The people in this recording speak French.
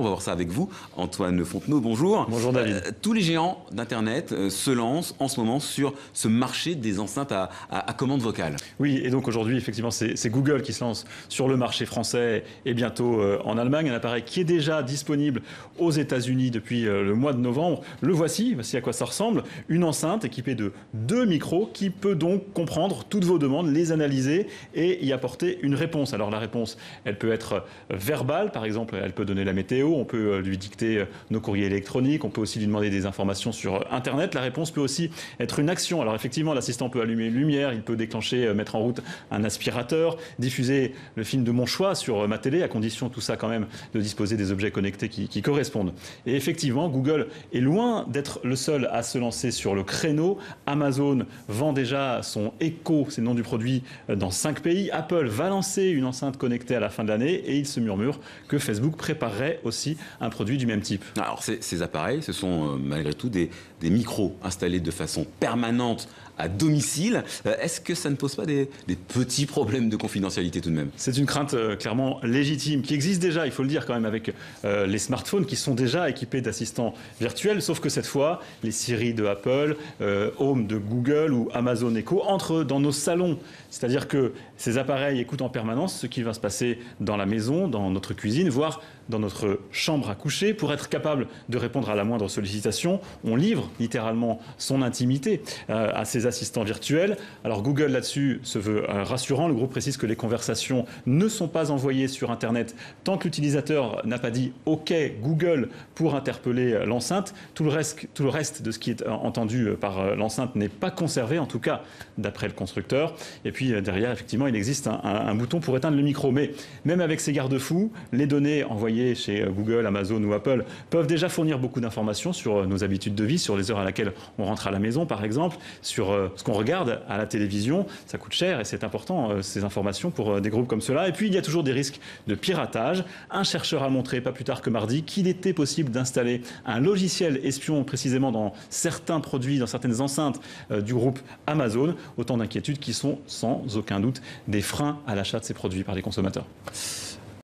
On va voir ça avec vous, Antoine Fontenot, bonjour. Bonjour David. Tous les géants d'Internet se lancent en ce moment sur ce marché des enceintes à commande vocale. Oui, et donc aujourd'hui, effectivement, c'est Google qui se lance sur le marché français et bientôt en Allemagne. Un appareil qui est déjà disponible aux États-Unis depuis le mois de novembre. Voici à quoi ça ressemble. Une enceinte équipée de 2 micros qui peut donc comprendre toutes vos demandes, les analyser et y apporter une réponse. Alors la réponse, elle peut être verbale, par exemple, elle peut donner la météo. On peut lui dicter nos courriers électroniques, on peut aussi lui demander des informations sur Internet. La réponse peut aussi être une action. Alors effectivement, l'assistant peut allumer une lumière, il peut déclencher, mettre en route un aspirateur, diffuser le film de mon choix sur ma télé, à condition tout ça quand même de disposer des objets connectés qui correspondent. Et effectivement, Google est loin d'être le seul à se lancer sur le créneau. Amazon vend déjà son Echo, c'est le nom du produit, dans 5 pays. Apple va lancer une enceinte connectée à la fin de l'année et il se murmure que Facebook préparerait aussi un produit du même type. Alors ces appareils, ce sont malgré tout des micros installés de façon permanente à domicile. Est-ce que ça ne pose pas des petits problèmes de confidentialité tout de même? C'est une crainte clairement légitime qui existe déjà, il faut le dire quand même, avec les smartphones qui sont déjà équipés d'assistants virtuels, sauf que cette fois, les Siri de Apple, Home de Google ou Amazon Echo entrent dans nos salons. C'est-à-dire que ces appareils écoutent en permanence ce qui va se passer dans la maison, dans notre cuisine, voire dans notre chambre à coucher. Pour être capable de répondre à la moindre sollicitation, on livre littéralement son intimité à ces assistants virtuels. Alors Google là-dessus se veut rassurant. Le groupe précise que les conversations ne sont pas envoyées sur Internet tant que l'utilisateur n'a pas dit « OK Google » pour interpeller l'enceinte. Tout le reste de ce qui est entendu par l'enceinte n'est pas conservé, en tout cas d'après le constructeur. Et puis derrière, effectivement, il existe un bouton pour éteindre le micro. Mais même avec ces garde-fous, les données envoyées chez Google, Amazon ou Apple peuvent déjà fournir beaucoup d'informations sur nos habitudes de vie, sur les heures à laquelle on rentre à la maison par exemple, sur ce qu'on regarde à la télévision. Ça coûte cher et c'est important ces informations pour des groupes comme cela. Et puis il y a toujours des risques de piratage. Un chercheur a montré pas plus tard que mardi qu'il était possible d'installer un logiciel espion précisément dans certains produits, dans certaines enceintes du groupe Amazon. Autant d'inquiétudes qui sont sans aucun doute des freins à l'achat de ces produits par les consommateurs.